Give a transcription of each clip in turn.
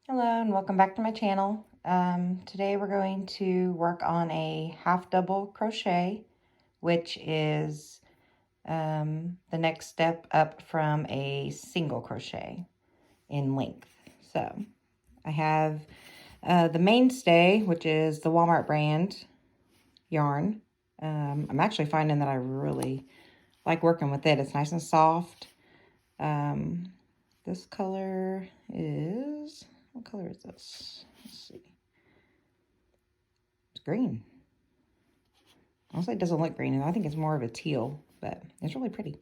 Hello and welcome back to my channel. Today we're going to work on a half double crochet, which is the next step up from a single crochet in length. So I have the mainstay, which is the Walmart brand yarn. I'm actually finding that I really like working with it. It's nice and soft. This color is... What color is this? Let's see. It's green. Honestly, it doesn't look green. I think it's more of a teal, but it's really pretty.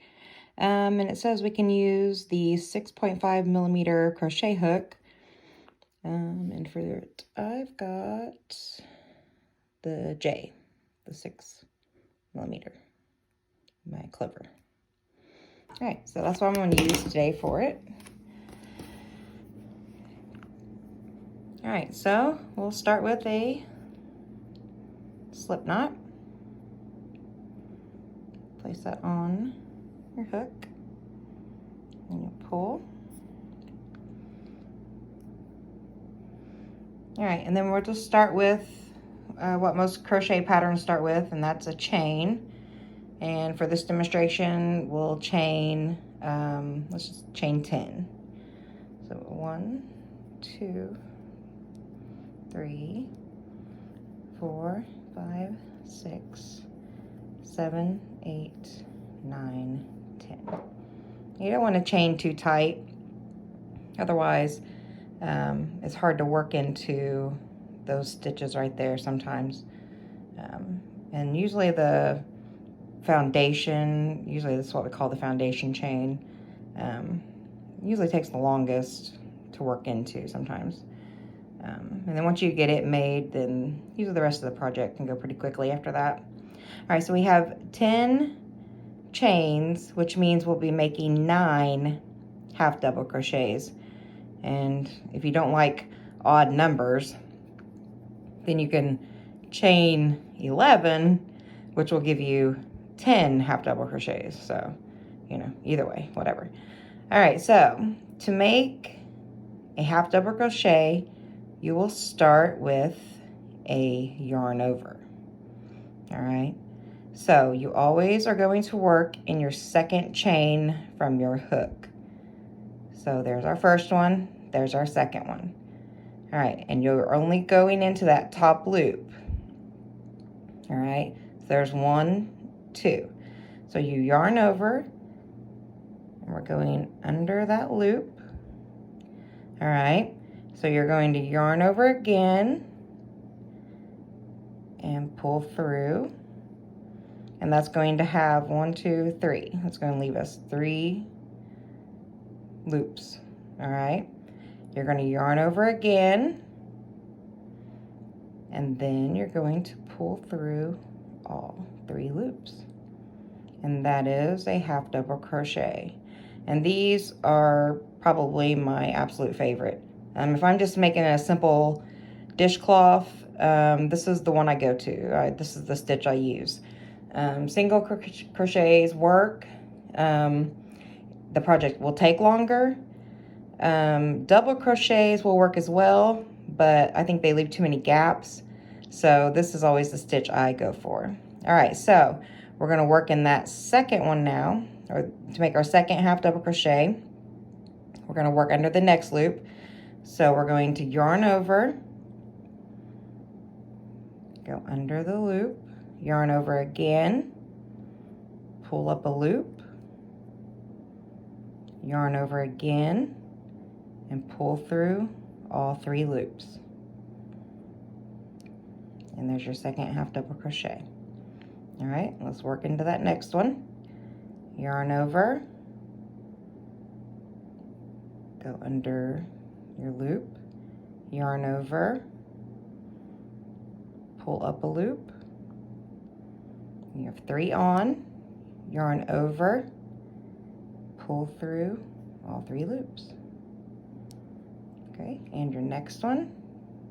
And it says we can use the 6.5 millimeter crochet hook. And for it, I've got the J, the 6 millimeter, my clover. All right, so that's what I'm going to use today for it. All right, so we'll start with a slip knot. Place that on your hook, and you pull. All right, and then we'll just start with what most crochet patterns start with, and that's a chain. And for this demonstration, we'll chain, let's just chain 10. So 1, 2, 3, 4, 5, 6, 7, 8, 9, 10. You don't want to chain too tight, otherwise it's hard to work into those stitches right there sometimes. And usually the foundation, usually this is what we call the foundation chain, usually takes the longest to work into sometimes. And then once you get it made, then usually the rest of the project can go pretty quickly after that. All right, so we have 10 chains, which means we'll be making 9 half double crochets. And if you don't like odd numbers, then you can chain 11, which will give you 10 half double crochets. So, you know, either way, whatever. All right, so to make a half double crochet, you will start with a yarn over. All right, so you always are going to work in your second chain from your hook. So there's our first one, there's our second one. All right, and you're only going into that top loop. All right, so there's 1, 2. So you yarn over, and we're going under that loop. All right, so you're going to yarn over again and pull through, and that's going to have 1, 2, 3. That's going to leave us 3 loops. All right, you're going to yarn over again, and then you're going to pull through all 3 loops, and that is a half double crochet. And these are probably my absolute favorite. If I'm just making a simple dishcloth, this is the one I go to. This is the stitch I use. Single crochets work. The project will take longer. Double crochets will work as well, but I think they leave too many gaps. So this is always the stitch I go for. All right, so we're going to work in that second one now, or to make our second half double crochet. We're going to work under the next loop. So we're going to yarn over, go under the loop, yarn over again, pull up a loop, yarn over again, and pull through all 3 loops. And there's your second half double crochet. All right, let's work into that next one. Yarn over, go under your loop, yarn over, pull up a loop. You have 3 on, yarn over, pull through all 3 loops. Okay, and your next one,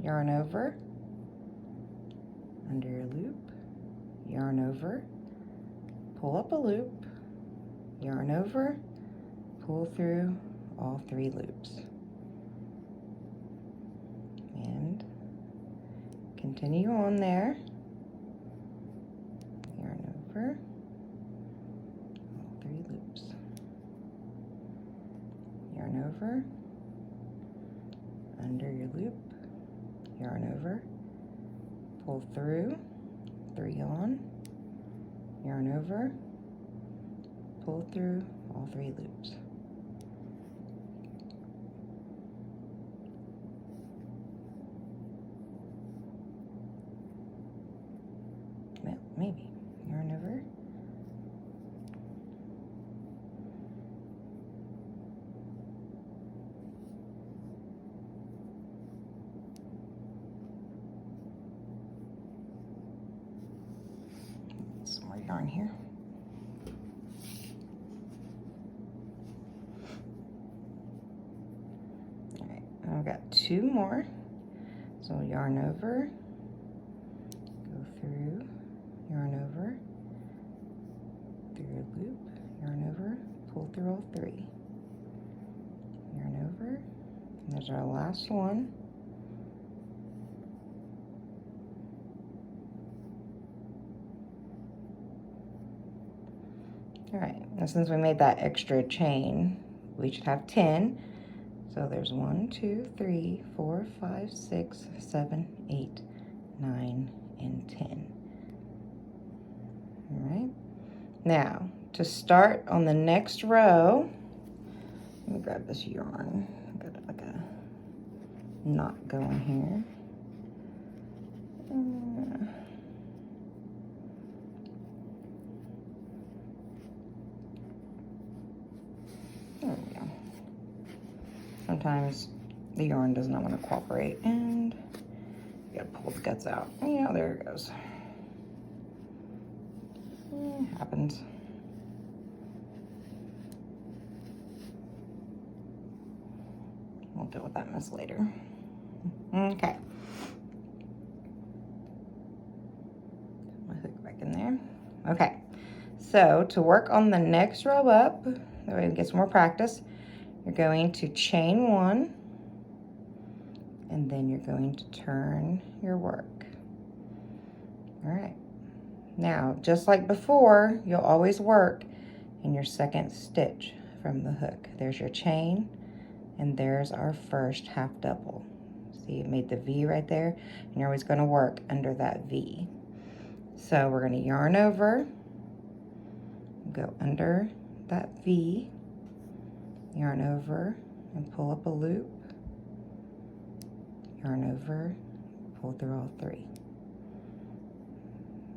yarn over, under your loop, yarn over, pull up a loop, yarn over, pull through all 3 loops. Continue on there. Yarn over. All 3 loops. Yarn over. Under your loop. Yarn over. Pull through. 3 on. Yarn over. Pull through all 3 loops. Well, maybe. Yarn over. Some more yarn here. All right, I've got 2 more. So yarn over, go through, yarn over, through a loop, yarn over, pull through all 3. Yarn over, and there's our last one. All right, and since we made that extra chain, we should have 10. So there's 1, 2, 3, 4, 5, 6, 7, 8, 9, and 10. All right. Now, to start on the next row, let me grab this yarn. I've got like a knot going here. There we go. Sometimes the yarn does not want to cooperate, and you gotta pull the guts out. Yeah, there it goes. It happens. We'll deal with that mess later. Okay. Put my hook back in there. Okay. So to work on the next row up, that way we get some more practice, you're going to chain 1, and then you're going to turn your work. All right. Now, just like before, you'll always work in your second stitch from the hook. There's your chain, and there's our first half double. See, it made the V right there, and you're always going to work under that V. So we're going to yarn over, go under that V, yarn over, and pull up a loop, yarn over, pull through all 3.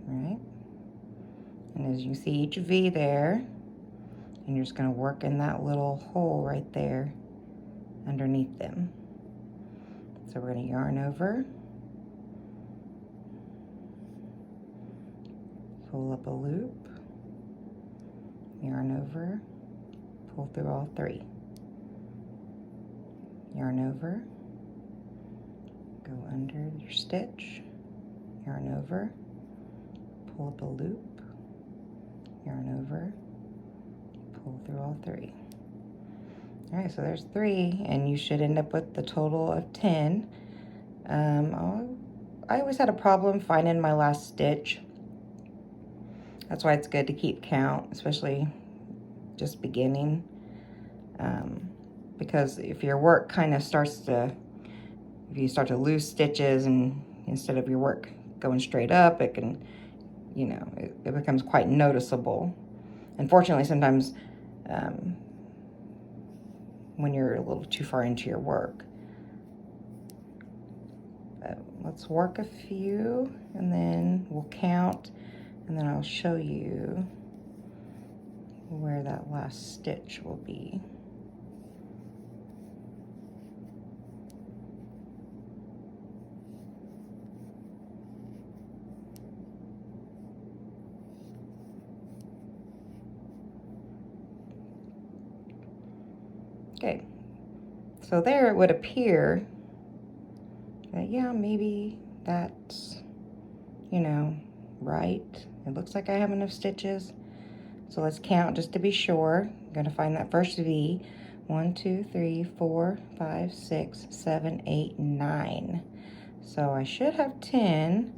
All right, and as you see each V there, and you're just going to work in that little hole right there underneath them. So we're going to yarn over, pull up a loop, yarn over, pull through all 3. Yarn over, go under your stitch, yarn over, pull up a loop, yarn over, pull through all 3. All right, so there's 3, and you should end up with the total of 10. I always had a problem finding my last stitch. That's why it's good to keep count, especially just beginning. Because if your work kind of starts to, if you start to lose stitches, and instead of your work going straight up, it can, you know, it becomes quite noticeable. Unfortunately, sometimes when you're a little too far into your work. But let's work a few, and then we'll count, and then I'll show you where that last stitch will be. Okay, so there it would appear that, yeah, maybe that's, you know, right. It looks like I have enough stitches. So let's count just to be sure. I'm going to find that first V. 1, 2, 3, 4, 5, 6, 7, 8, 9. So I should have 10.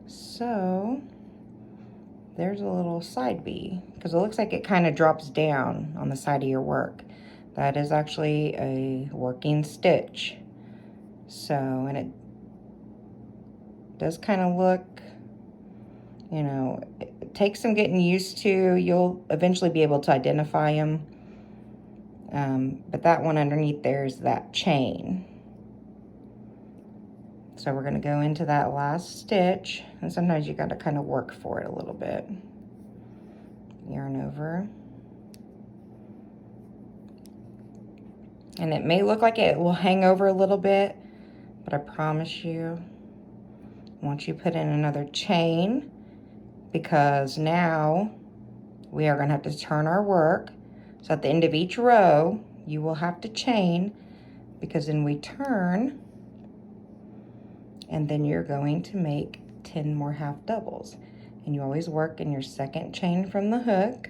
So there's a little side V, because it looks like it kind of drops down on the side of your work. That is actually a working stitch. So, and it does kind of look, you know, it takes some getting used to. You'll eventually be able to identify them. But that one underneath there is that chain. So we're going to go into that last stitch, and sometimes you got to kind of work for it a little bit. Yarn over. And it may look like it will hang over a little bit, but I promise you, once you put in another chain, because now we are going to have to turn our work. So at the end of each row, you will have to chain, because then we turn, and then you're going to make 10 more half doubles. And you always work in your second chain from the hook,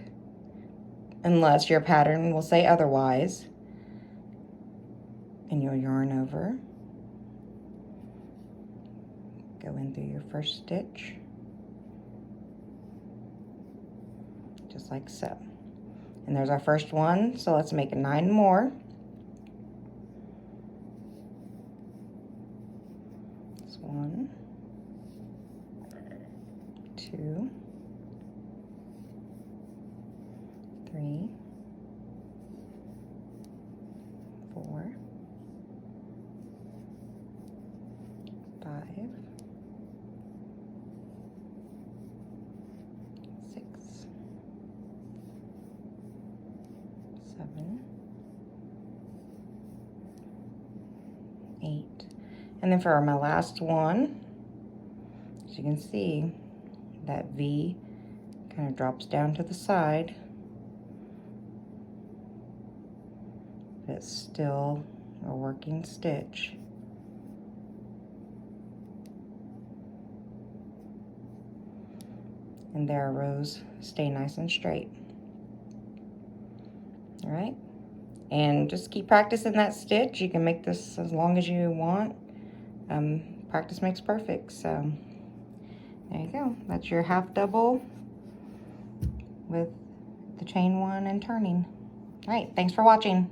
unless your pattern will say otherwise. And you'll yarn over, go in through your first stitch, just like so. And there's our first one, so let's make 9 more. That's 1, 2, 3, 4, 5, 6, 7, 8. And then for my last one, as you can see, that V kind of drops down to the side, but it's still a working stitch. And there our rows stay nice and straight. All right, and just keep practicing that stitch. You can make this as long as you want. Practice makes perfect, so there you go. That's your half double with the chain one and turning. All right, thanks for watching.